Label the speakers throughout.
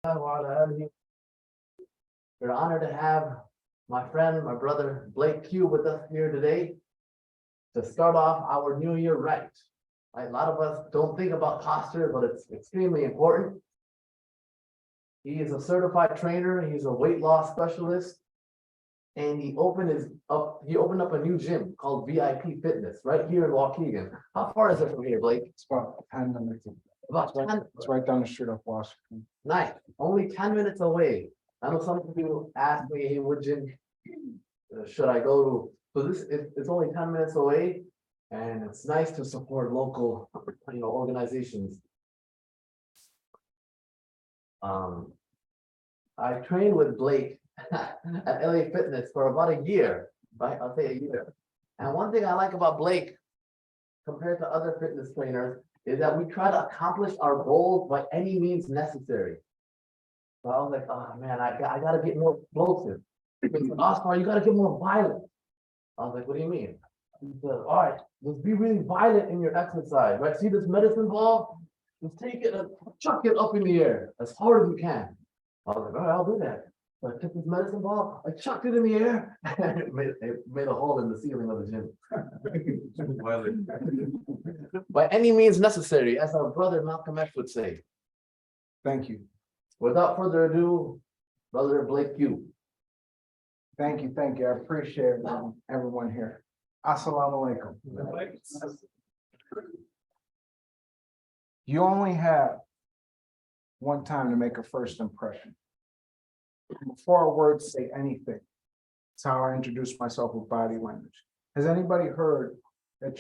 Speaker 1: We're honored to have my friend, my brother Blake Kube with us here today to start off our new year right. A lot of us don't think about posture, but it's extremely important. He is a certified trainer. He's a weight loss specialist, and he opened up a new gym called VIP Fitness right here in Waukegan. How far is it from here, Blake?
Speaker 2: It's about 10 minutes.
Speaker 1: About 10.
Speaker 2: It's right down the street of Washington.
Speaker 1: Nice. Only 10 minutes away. I know some people ask me, hey, what gym should I go to? So it's only 10 minutes away, and it's nice to support local, organizations. I trained with Blake at LA Fitness for about a year, right? I'll say a year. And one thing I like about Blake compared to other fitness trainers is that we try to accomplish our goals by any means necessary. So I was like, oh man, I gotta get more explosive. He said, Oscar, you gotta get more violent. I was like, what do you mean? He said, all right, just be really violent in your exercise, right? See this medicine ball? Just take it and chuck it up in the air as hard as you can. I was like, all right, I'll do that. So I took this medicine ball, I chucked it in the air, and it made a hole in the ceiling of the gym. By any means necessary, as our brother Malcolm X would say.
Speaker 2: Thank you.
Speaker 1: Without further ado, brother Blake Kube.
Speaker 2: Thank you. Thank you. I appreciate everyone here. Assalamu alaikum. You only have one time to make a first impression. Before our words say anything, it's how I introduce myself with body language. Has anybody heard that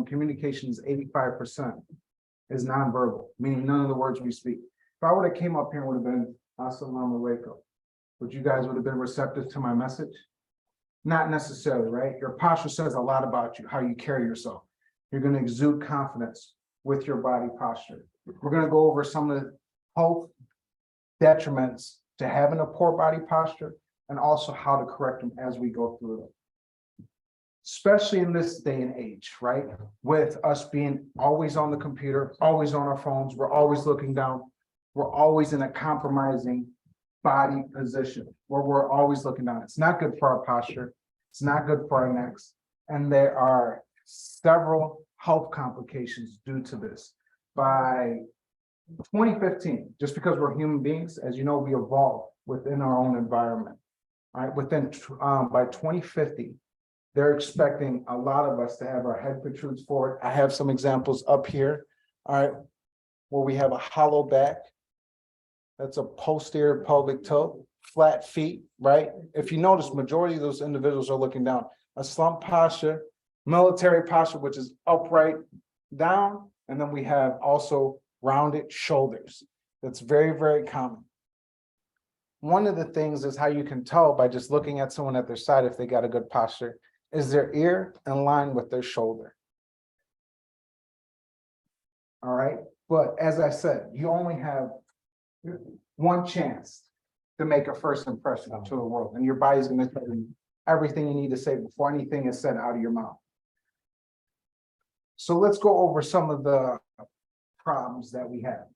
Speaker 2: communication is 85% is nonverbal, meaning none of the words we speak? If I would have came up here and would have been Assalamu alaikum, would you guys would have been receptive to my message? Not necessarily, right? Your posture says a lot about you, how you carry yourself. You're going to exude confidence with your body posture. We're going to go over some of the health detriments to having a poor body posture and also how to correct them as we go through it. Especially in this day and age, right? With us being always on the computer, always on our phones, we're always looking down. We're always in a compromising body position where we're always looking down. It's not good for our posture. It's not good for our necks. And there are several health complications due to this. By 2015, just because we're human beings, as you know, we evolve within our own environment. All right, by 2050, they're expecting a lot of us to have our head protrudes forward. I have some examples up here, all right, where we have a hollow back. That's a posterior pelvic tilt, flat feet, right? If you notice, majority of those individuals are looking down. A slump posture, military posture, which is upright down, and then we have also rounded shoulders. That's very, very common. One of the things is how you can tell by just looking at someone at their side if they got a good posture, is their ear in line with their shoulder. All right, but as I said, you only have one chance to make a first impression to the world, and your body's going to tell you everything you need to say before anything is said out of your mouth. So let's go over some of the problems that we have.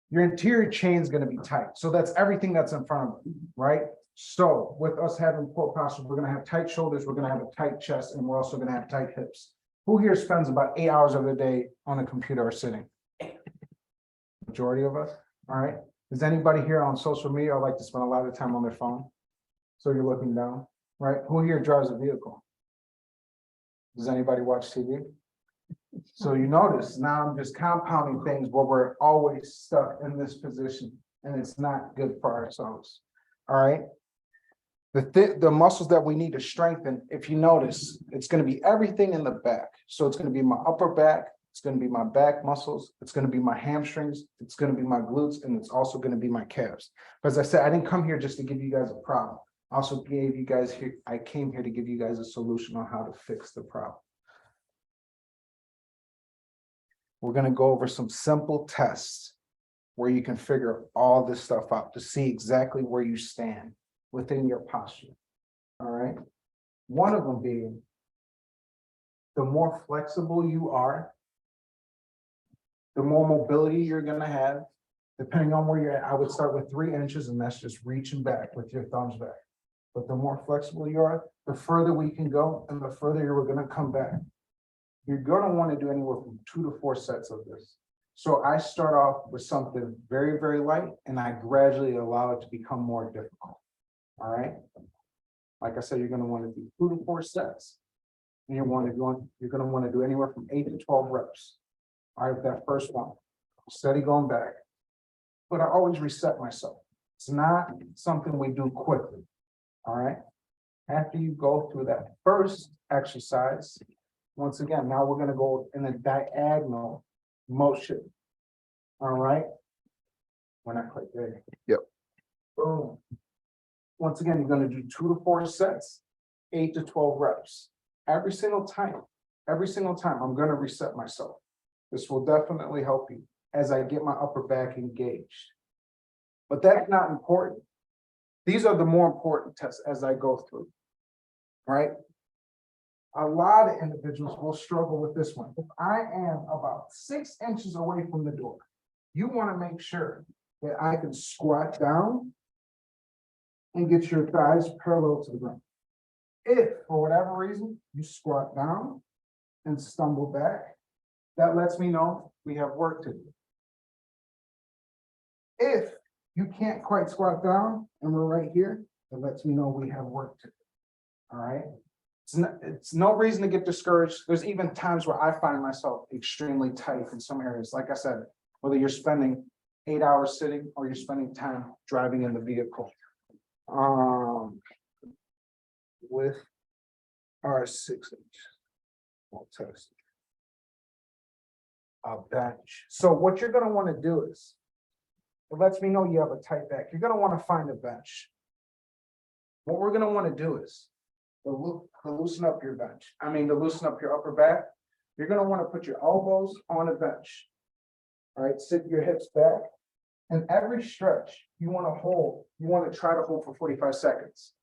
Speaker 2: Your interior chain is going to be tight. So that's everything that's in front of you, right? So with us having poor posture, we're going to have tight shoulders, we're going to have a tight chest, and we're also going to have tight hips. Who here spends about 8 hours of the day on a computer or sitting? Majority of us, all right? Is anybody here on social media or like to spend a lot of time on their phone? So you're looking down, right? Who here drives a vehicle? Does anybody watch TV? So you notice now I'm just compounding things where we're always stuck in this position, and it's not good for ourselves. All right. The muscles that we need to strengthen, if you notice, it's going to be everything in the back. So it's going to be my upper back, it's going to be my back muscles, it's going to be my hamstrings, it's going to be my glutes, and it's also going to be my calves. But as I said, I didn't come here just to give you guys a problem. I also gave you guys here, I came here to give you guys a solution on how to fix the problem. We're going to go over some simple tests where you can figure all this stuff out to see exactly where you stand within your posture. All right. One of them being the more flexible you are, the more mobility you're going to have, Depending on where you're at, I would start with 3 inches, and that's just reaching back with your thumbs back. But the more flexible you are, the further we can go and the further you're gonna come back. You're gonna want to do anywhere from 2 to 4 sets of this. So I start off with something very, very light, and I gradually allow it to become more difficult. All right. Like I said, you're gonna want to do 2 to 4 sets. And you're gonna want to do anywhere from 8 to 12 reps. All right, with that first one, steady going back. But I always reset myself. It's not something we do quickly. All right. After you go through that first exercise, once again, now we're gonna go in a diagonal motion. All right. We're not quite there.
Speaker 3: Yep.
Speaker 2: Boom. Once again, you're gonna do 2 to 4 sets, 8 to 12 reps. Every single time, I'm gonna reset myself. This will definitely help you as I get my upper back engaged. But that's not important. These are the more important tests as I go through. Right? A lot of individuals will struggle with this one. If I am about 6 inches away from the door, you want to make sure that I can squat down and get your thighs parallel to the ground. If, for whatever reason, you squat down and stumble back, that lets me know we have work to do. If you can't quite squat down and we're right here, it lets me know we have work to do. All right. It's no reason to get discouraged. There's even times where I find myself extremely tight in some areas. Like I said, whether you're spending 8 hours sitting or you're spending time driving in the vehicle. With our 6 inch. We'll test. A bench. So what you're gonna want to do is, it lets me know you have a tight back. You're gonna want to find a bench. What we're gonna want to do is to loosen up your bench. To loosen up your upper back. You're gonna want to put your elbows on a bench. All right, sit your hips back. And every stretch you want to try to hold for 45 seconds.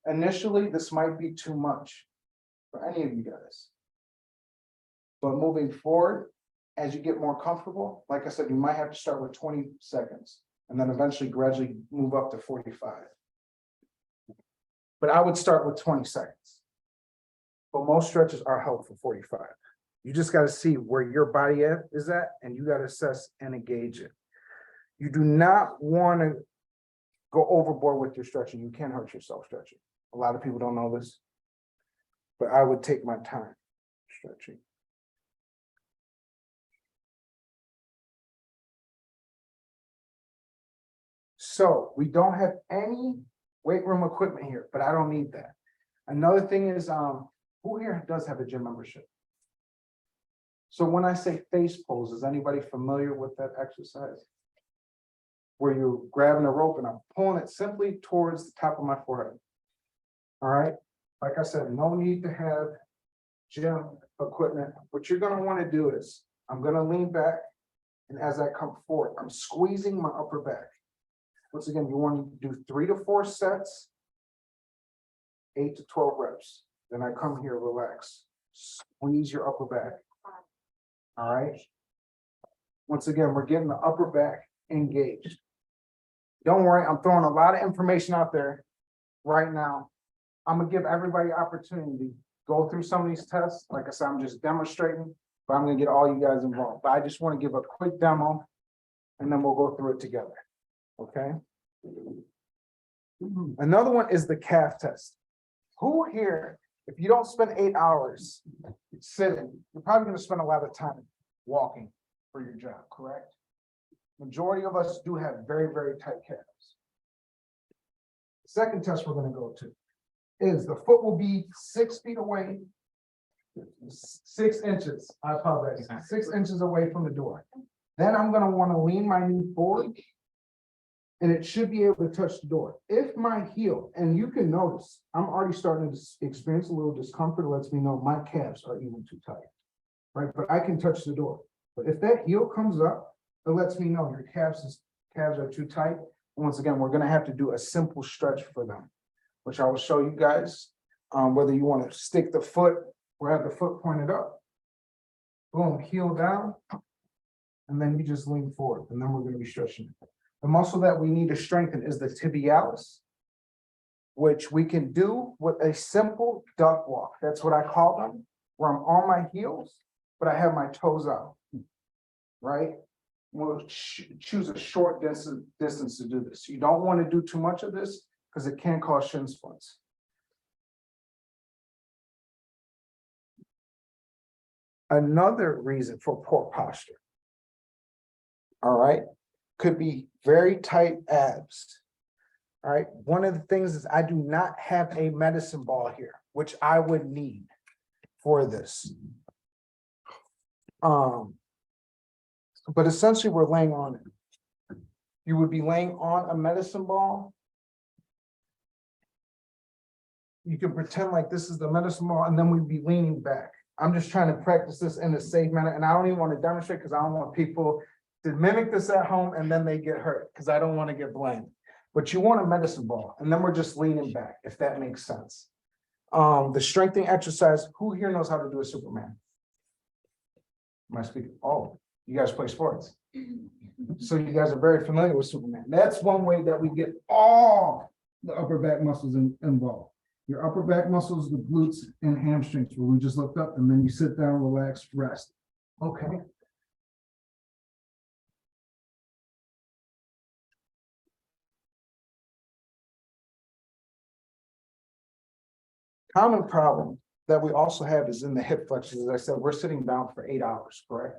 Speaker 2: Initially, this might be too much for any of you guys. But moving forward, as you get more comfortable, like I said, you might have to start with 20 seconds and then eventually gradually move up to 45. But I would start with 20 seconds. But most stretches are held for 45. You just got to see where your body is at, and you got to assess and engage it. You do not want to go overboard with your stretching. You can't hurt yourself stretching. A lot of people don't know this, but I would take my time stretching. So we don't have any weight room equipment here, but I don't need that. Another thing is, who here does have a gym membership? So when I say face pose, is anybody familiar with that exercise? Where you're grabbing a rope and I'm pulling it simply towards the top of my forehead. All right. Like I said, no need to have gym equipment. What you're going to want to do is I'm going to lean back. And as I come forward, I'm squeezing my upper back. Once again, you want to do 3 to 4 sets, 8 to 12 reps. Then I come here, relax, squeeze your upper back. All right. Once again, we're getting the upper back engaged. Don't worry, I'm throwing a lot of information out there right now. I'm gonna give everybody opportunity to go through some of these tests. Like I said, I'm just demonstrating, but I'm gonna get all you guys involved. But I just want to give a quick demo and then we'll go through it together. Okay. Another one is the calf test. Who here, if you don't spend 8 hours sitting, you're probably going to spend a lot of time walking for your job, correct? Majority of us do have very, very tight calves. The second test we're going to go to is the foot will be 6 feet away, 6 inches, I apologize, 6 inches away from the door. Then I'm going to want to lean my knee forward and it should be able to touch the door. If my heel, and you can notice, I'm already starting to experience a little discomfort, it lets me know my calves are even too tight, right? But I can touch the door. But if that heel comes up, it lets me know your calves are too tight. Once again, we're gonna have to do a simple stretch for them, which I will show you guys, whether you wanna stick the foot or have the foot pointed up. Boom, heel down. and then you just lean forward, and then we're gonna be stretching it. The muscle that we need to strengthen is the tibialis, which we can do with a simple duck walk. That's what I call them, where I'm on my heels, but I have my toes out, right? We'll choose a short distance to do this. You don't want to do too much of this because it can cause shin splints. Another reason for poor posture, all right, could be very tight abs. All right, one of the things is I do not have a medicine ball here, which I would need for this. But essentially we're laying on it. You would be laying on a medicine ball. You can pretend like this is the medicine ball, and then we'd be leaning back. I'm just trying to practice this in a safe manner, and I don't even want to demonstrate because I don't want people to mimic this at home and then they get hurt because I don't want to get blamed. But you want a medicine ball, and then we're just leaning back, if that makes sense. The strengthening exercise, who here knows how to do a Superman? Am I speaking? Oh, you guys play sports. So you guys are very familiar with Superman. That's one way that we get all the upper back muscles involved. Your upper back muscles, the glutes and hamstrings, where we just lift up and then you sit down, relax, rest. Okay. Common problem that we also have is in the hip flexors. As I said, we're sitting down for 8 hours, correct?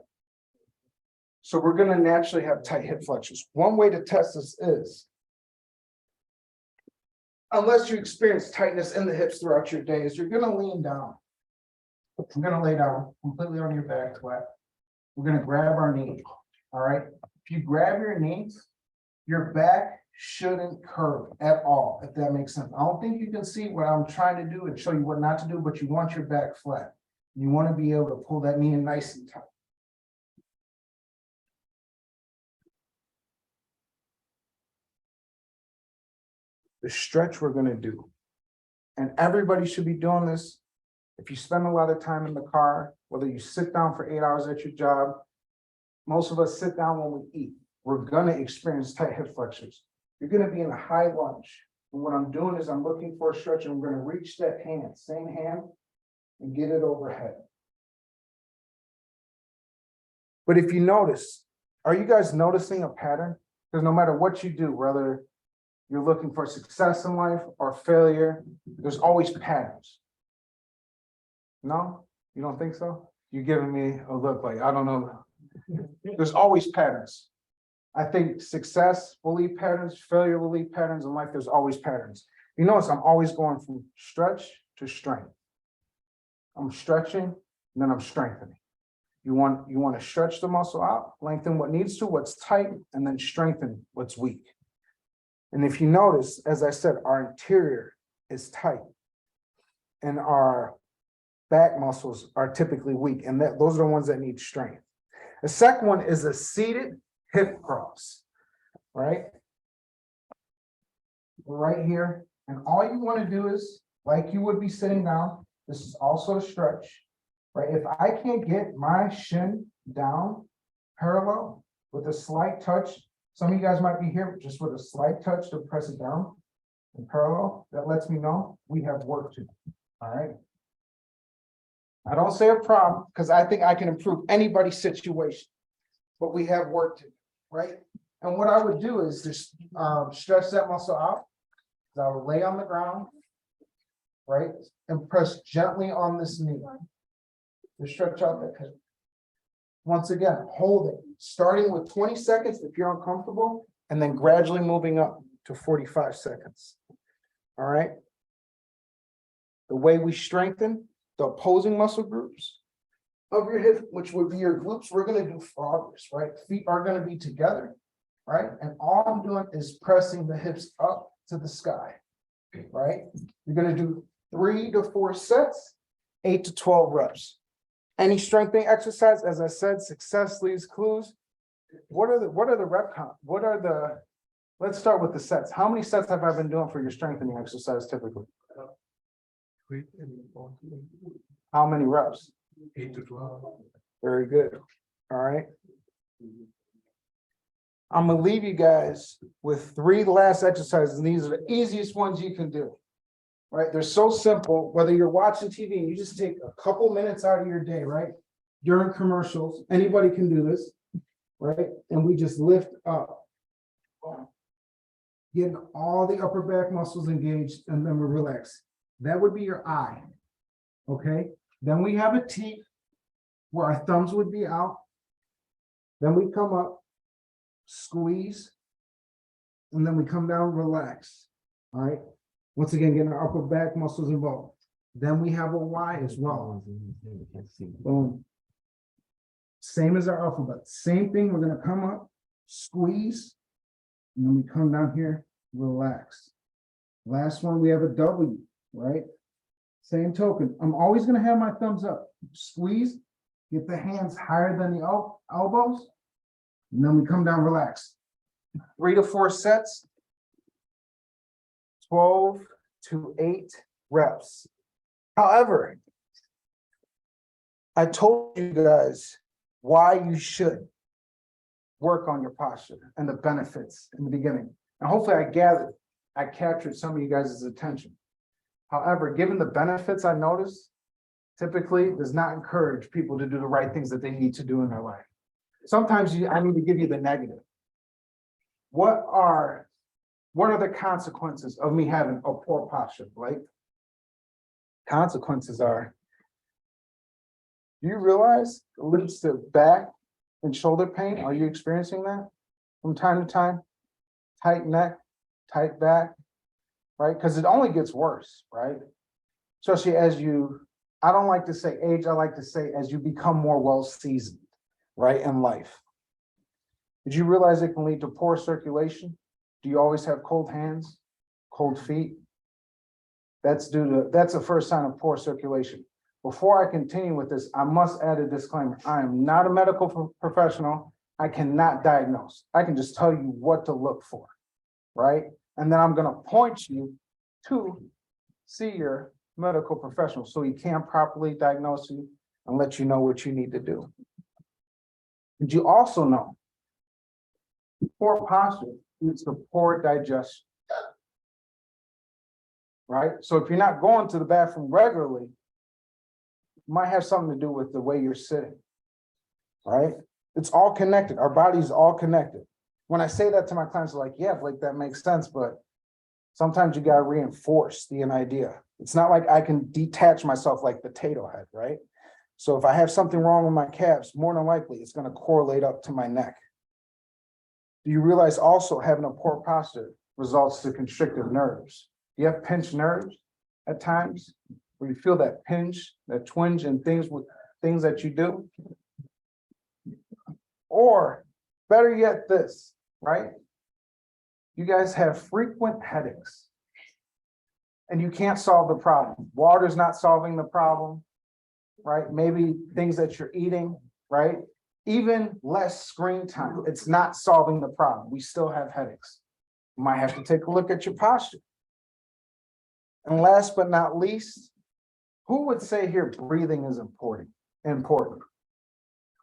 Speaker 2: So we're going to naturally have tight hip flexors. One way to test this is, unless you experience tightness in the hips throughout your day, is you're going to lean down. I'm going to lay down completely on your back flat. We're going to grab our knee. All right. If you grab your knees, your back shouldn't curve at all, if that makes sense. I don't think you can see what I'm trying to do and show you what not to do, but you want your back flat. You want to be able to pull that knee in nice and tight. The stretch we're going to do, and everybody should be doing this. If you spend a lot of time in the car, whether you sit down for 8 hours at your job, most of us sit down when we eat. We're going to experience tight hip flexors. You're going to be in a high lunge. And what I'm doing is I'm looking for a stretch, and I'm going to reach that hand, same hand, and get it overhead. But if you notice, are you guys noticing a pattern? Because no matter what you do, whether you're looking for success in life or failure, there's always patterns. No, you don't think so? You're giving me a look like, I don't know. There's always patterns. I think success will leave patterns, failure will leave patterns. In life, there's always patterns. You notice I'm always going from stretch to strength. I'm stretching, and then I'm strengthening. You want to stretch the muscle out, lengthen what needs to, what's tight, and then strengthen what's weak. And if you notice, as I said, our interior is tight and our back muscles are typically weak, and those are the ones that need strength. The second one is a seated hip cross, right? Right here. And all you want to do is, like you would be sitting down, this is also a stretch, right? If I can't get my shin down parallel with a slight touch, some of you guys might be here just with a slight touch to press it down in parallel. That lets me know we have work to do. All right. I don't say a problem because I think I can improve anybody's situation, but we have work to do, right? And what I would do is just stretch that muscle out. I would lay on the ground, right, and press gently on this knee to stretch out that hip. Once again, hold it, starting with 20 seconds if you're uncomfortable, and then gradually moving up to 45 seconds. All right. The way we strengthen the opposing muscle groups of your hip, which would be your glutes, we're going to do froggers, right? Feet are going to be together, right? And all I'm doing is pressing the hips up to the sky, right? You're going to do 3 to 4 sets, 8 to 12 reps. Any strengthening exercise, as I said, success leaves clues. What are the rep count? Let's start with the sets. How many sets have I been doing for your strengthening exercise typically? How many reps?
Speaker 3: 8 to 12.
Speaker 2: Very good. All right. I'm gonna leave you guys with 3 last exercises, and these are the easiest ones you can do. Right? They're so simple, whether you're watching TV and you just take a couple minutes out of your day, right? During commercials, anybody can do this, right? And we just lift up. Getting all the upper back muscles engaged, and then we relax. That would be your eye. Okay, then we have a T where our thumbs would be out. Then we come up, squeeze, and then we come down, relax. All right. Once again, getting our upper back muscles involved. Then we have a Y as well. Boom. Same as our alphabet. Same thing. We're going to come up, squeeze, and then we come down here, relax. Last one, we have a W, right? Same token. I'm always going to have my thumbs up. Squeeze, get the hands higher than the elbows, and then we come down, relax. 3 to 4 sets, 12 to 8 reps. However, I told you guys why you should work on your posture and the benefits in the beginning. And hopefully I captured some of you guys' attention. However, given the benefits I noticed, typically does not encourage people to do the right things that they need to do in their life. Sometimes I need to give you the negative. What are the consequences of me having a poor posture, Blake? Consequences are, do you realize it leads to back and shoulder pain? Are you experiencing that from time to time? Tight neck, tight back, right? Because it only gets worse, right? Especially as I don't like to say age, I like to say as you become more well-seasoned, right, in life. Did you realize it can lead to poor circulation? Do you always have cold hands, cold feet? That's the first sign of poor circulation. Before I continue with this, I must add a disclaimer. I am not a medical professional. I cannot diagnose. I can just tell you what to look for, right? And then I'm gonna point you to see your medical professional so he can properly diagnose you and let you know what you need to do. Did you also know poor posture leads to poor digestion? Right? So if you're not going to the bathroom regularly, it might have something to do with the way you're sitting. Right? It's all connected. Our body's all connected. When I say that to my clients, they're like, yeah, Blake, that makes sense, but sometimes you got to reinforce the idea. It's not like I can detach myself like potato head, right? So if I have something wrong with my calves, more than likely it's going to correlate up to my neck. Do you realize also having a poor posture results to constrictive nerves? Do you have pinched nerves at times where you feel that pinch, that twinge and things that you do? Or better yet, this, right? You guys have frequent headaches and you can't solve the problem. Water's not solving the problem, right? Maybe things that you're eating, right? Even less screen time, it's not solving the problem. We still have headaches. You might have to take a look at your posture. And last but not least, who would say here breathing is important?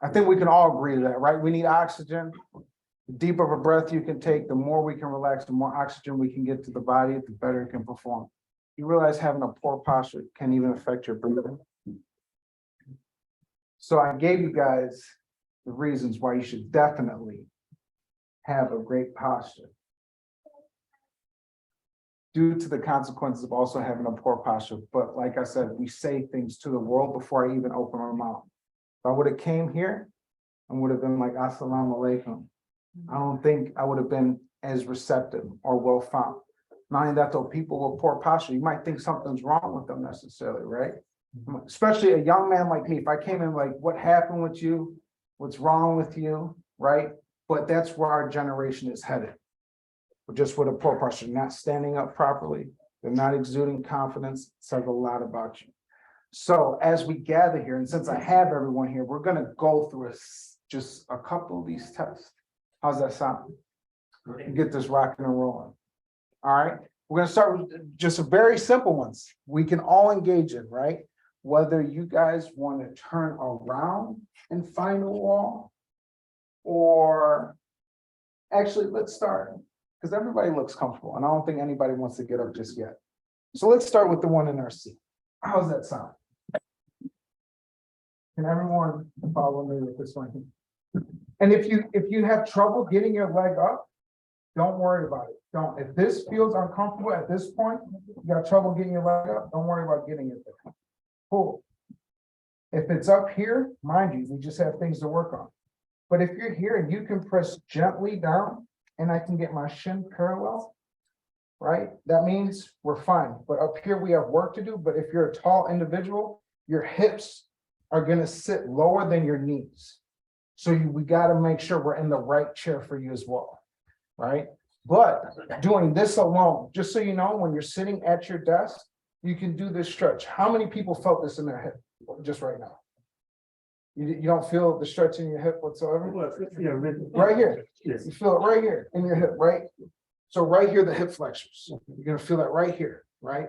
Speaker 2: I think we can all agree to that, right? We need oxygen. The deeper of a breath you can take, the more we can relax, the more oxygen we can get to the body, the better it can perform. You realize having a poor posture can even affect your breathing. So I gave you guys the reasons why you should definitely have a great posture, due to the consequences of also having a poor posture. But like I said, we say things to the world before I even open our mouth. If I would have came here and would have been like, Assalamu alaikum, I don't think I would have been as receptive or well found. Not only that, though, people with poor posture, you might think something's wrong with them necessarily, right? Especially a young man like me, if I came in like, what happened with you? What's wrong with you, right? But that's where our generation is headed. Just with a poor posture, not standing up properly, they're not exuding confidence, it says a lot about you. So as we gather here, and since I have everyone here, we're gonna go through just a couple of these tests. How's that sound? Get this rocking and rolling. All right, we're gonna start with just very simple ones we can all engage in, right? Whether you guys want to turn around and find a wall, Or actually, let's start, because everybody looks comfortable and I don't think anybody wants to get up just yet. So let's start with the one in our seat. How's that sound? Can everyone follow me with this one? And if you have trouble getting your leg up, don't worry about it. Don't. If this feels uncomfortable at this point, you got trouble getting your leg up, don't worry about getting it there. Cool. If it's up here, mind you, we just have things to work on. But if you're here and you can press gently down and I can get my shin parallel, right? That means we're fine. But up here we have work to do. But if you're a tall individual, your hips are gonna sit lower than your knees. So we gotta make sure we're in the right chair for you as well, right? But doing this alone, just so you know, when you're sitting at your desk, you can do this stretch. How many people felt this in their hip just right now? You don't feel the stretch in your hip whatsoever? Right here.
Speaker 3: Yes.
Speaker 2: You feel it right here in your hip, right? So right here, the hip flexors. You're gonna feel that right here, right?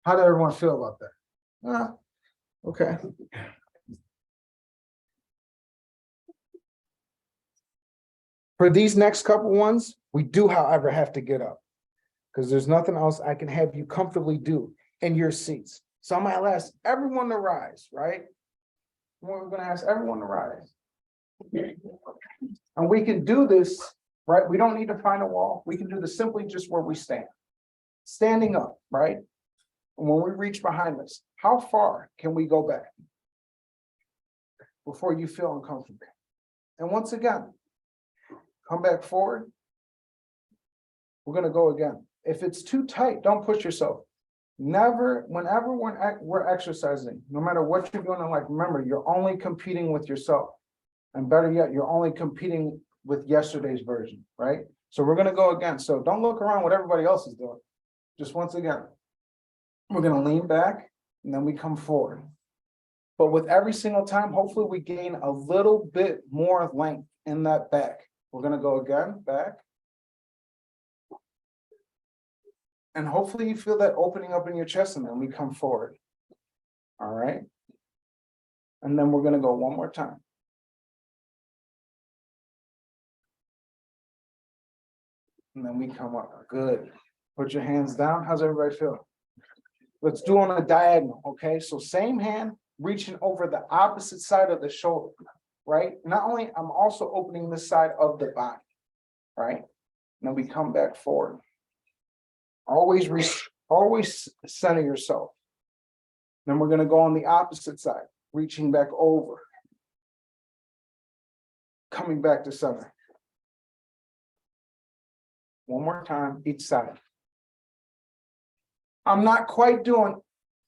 Speaker 2: How did everyone feel about that? Okay. For these next couple ones, we do, however, have to get up because there's nothing else I can have you comfortably do in your seats. So I'm gonna ask everyone to rise, right? We're gonna ask everyone to rise. And we can do this, right? We don't need to find a wall. We can do this simply just where we stand. Standing up, right? And when we reach behind us, how far can we go back before you feel uncomfortable? And once again, come back forward. We're gonna go again. If it's too tight, don't push yourself. Never, whenever we're exercising, no matter what you're doing in life, remember, you're only competing with yourself. And better yet, you're only competing with yesterday's version, right? So we're gonna go again. So don't look around what everybody else is doing. Just once again, we're gonna lean back and then we come forward. But with every single time, hopefully we gain a little bit more length in that back. We're gonna go again, back. And hopefully you feel that opening up in your chest and then we come forward. All right. And then we're gonna go one more time. And then we come up, good. Put your hands down, how's everybody feel? Let's do on a diagonal, okay? So same hand, reaching over the opposite side of the shoulder, right? Not only, I'm also opening this side of the body, right? And then we come back forward. Always center yourself. Then we're gonna go on the opposite side, reaching back over. Coming back to center. One more time, each side. I'm not quite doing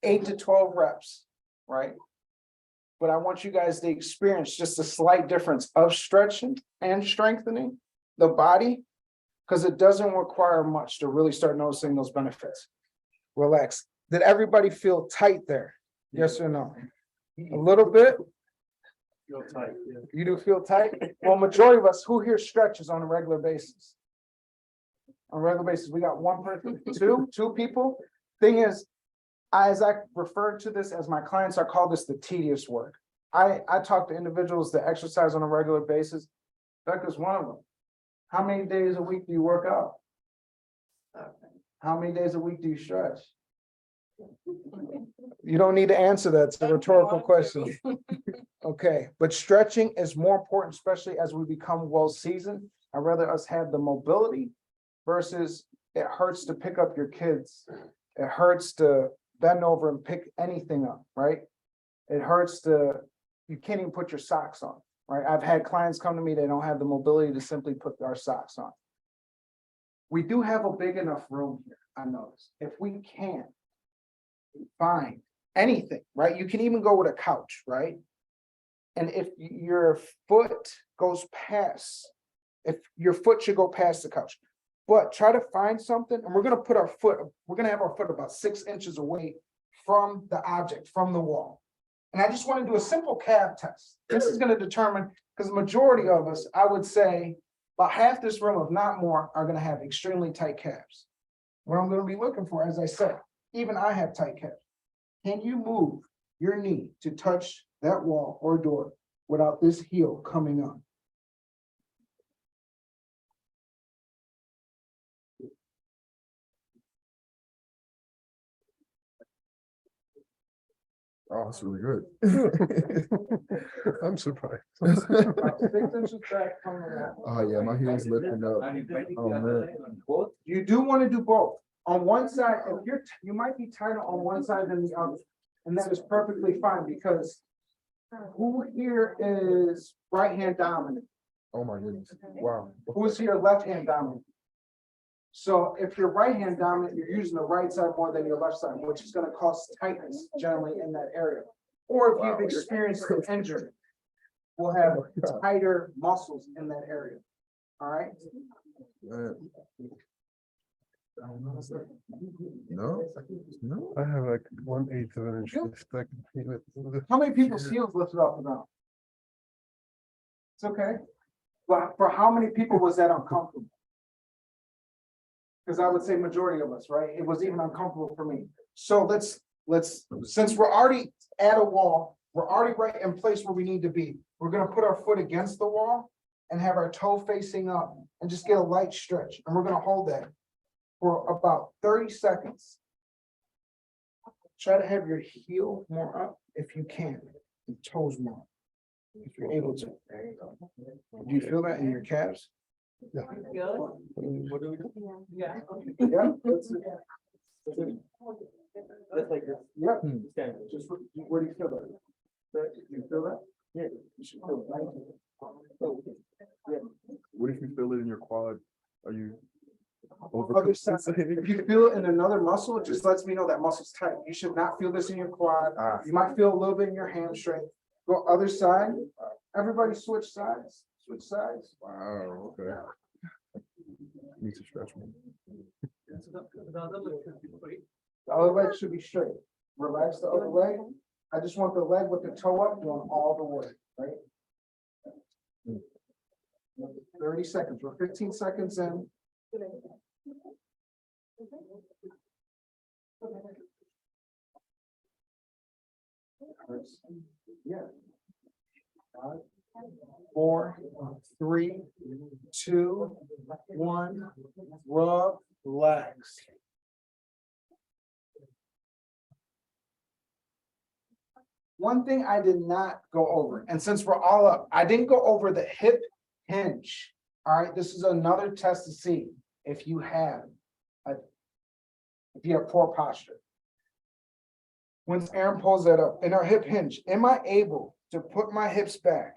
Speaker 2: 8 to 12 reps, right? But I want you guys to experience just a slight difference of stretching and strengthening the body, because it doesn't require much to really start noticing those benefits. Relax. Did everybody feel tight there? Yes or no? A little bit?
Speaker 3: Feel tight, yeah.
Speaker 2: You do feel tight? Well, majority of us, who here stretches on a regular basis? On a regular basis, we got one person, two people. Thing is, as I refer to this as my clients, I call this the tedious work. I talk to individuals that exercise on a regular basis. Becca's one of them. How many days a week do you work out? How many days a week do you stretch? You don't need to answer that. It's a rhetorical question. Okay, but stretching is more important, especially as we become well seasoned. I'd rather us have the mobility versus it hurts to pick up your kids. It hurts to bend over and pick anything up, right? It hurts you can't even put your socks on, right? I've had clients come to me, they don't have the mobility to simply put our socks on. We do have a big enough room here, I noticed. If we can find anything, right? You can even go with a couch, right? And if your foot goes past, if your foot should go past the couch, but try to find something, and we're gonna have our foot about 6 inches away from the object, from the wall. And I just want to do a simple calf test. This is gonna determine, because the majority of us, I would say, about half this room, if not more, are gonna have extremely tight calves. What I'm gonna be looking for, as I said, even I have tight calves. Can you move your knee to touch that wall or door without this heel coming up.
Speaker 4: Oh, that's really good. I'm surprised.
Speaker 2: About 6 inches back coming up.
Speaker 4: Oh, yeah, my heel's lifting up. Oh, man.
Speaker 2: You do want to do both. On one side, if you might be tighter on one side than the other. And that is perfectly fine because who here is right hand dominant?
Speaker 4: Oh, my goodness. Wow.
Speaker 2: Who's here left hand dominant? So if you're right hand dominant, you're using the right side more than your left side, which is going to cause tightness generally in that area. Or if you've experienced an injury, we'll have tighter muscles in that area. All right.
Speaker 4: No, no.
Speaker 3: I have like 1/8 of an inch lift. I can feel it.
Speaker 2: How many people's heels lifted off the ground? It's okay. But for how many people was that uncomfortable? Because I would say majority of us, right? It was even uncomfortable for me. So let's, since we're already at a wall, we're already right in place where we need to be. We're gonna put our foot against the wall and have our toe facing up and just get a light stretch. And we're gonna hold that for about 30 seconds. Try to have your heel more up if you can, and toes more, if you're able to. Do you feel that in your calves?
Speaker 3: What do we do?
Speaker 2: Yeah. That's like this. Yeah. Just where do you feel that? Do you feel that? Yeah. You should feel it. Yeah.
Speaker 4: What if you feel it in your quad? Are you
Speaker 2: Other side.
Speaker 4: overcompensating?
Speaker 2: If you feel it in another muscle, it just lets me know that muscle's tight. You should not feel this in your quad. You might feel a little bit in your hamstring. Go other side. Everybody switch sides. Switch sides.
Speaker 4: Wow, okay. Need to stretch me.
Speaker 2: The other leg should be straight. Relax the other leg. I just want the leg with the toe up doing all the work, right? 30 seconds. We're 15 seconds in. Yeah. 5, 4, 3, 2, 1. Relax. One thing I did not go over, and since we're all up, I didn't go over the hip hinge. All right, this is another test to see if you have poor posture. Once Aaron pulls that up in our hip hinge, am I able to put my hips back,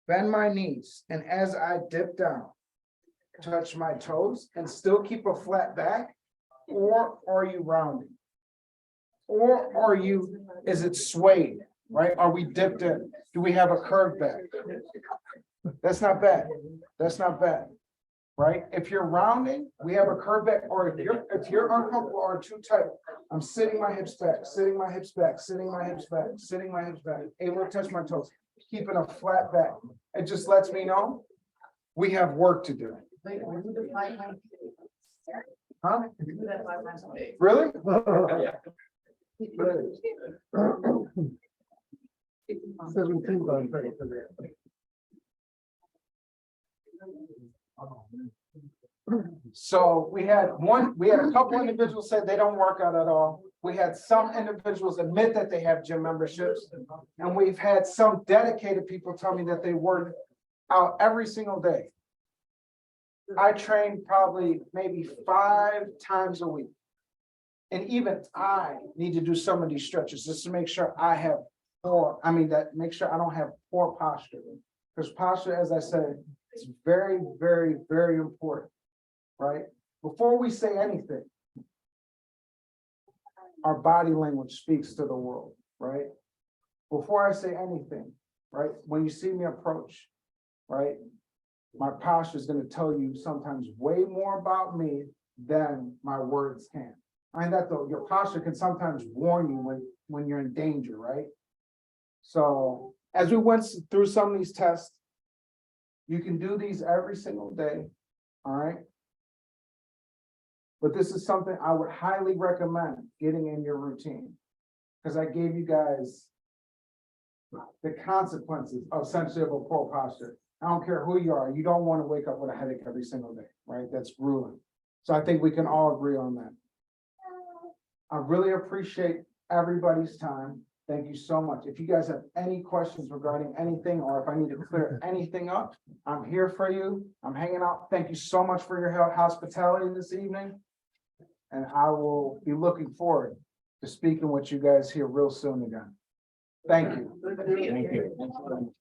Speaker 2: bend my knees, and as I dip down, touch my toes and still keep a flat back? Or are you rounding? Or are you, is it swayed, right? Are we dipped in? Do we have a curved back? That's not bad. That's not bad, right? If you're rounding, we have a curved back, or if you're uncomfortable or too tight, I'm sitting my hips back, sitting my hips back, sitting my hips back, sitting my hips back, able to touch my toes, keeping a flat back. It just lets me know we have work to do. Huh? Really? So we had a couple individuals said they don't work out at all. We had some individuals admit that they have gym memberships, and we've had some dedicated people tell me that they work out every single day. I train probably maybe 5 times a week. And even I need to do some of these stretches just to make sure I have make sure I don't have poor posture. Because posture, as I said, is very, very, very important, right? Before we say anything, our body language speaks to the world, right? Before I say anything, right? When you see me approach, right? My posture is going to tell you sometimes way more about me than my words can. I mean, your posture can sometimes warn you when you're in danger, right? So as we went through some of these tests, you can do these every single day, all right? But this is something I would highly recommend getting in your routine, because I gave you guys the consequences essentially of a poor posture. I don't care who you are, you don't want to wake up with a headache every single day, right? That's grueling. So I think we can all agree on that. I really appreciate everybody's time. Thank you so much. If you guys have any questions regarding anything, or if I need to clear anything up, I'm here for you. I'm hanging out. Thank you so much for your hospitality this evening. And I will be looking forward to speaking with you guys here real soon again. Thank you.
Speaker 1: Thank you.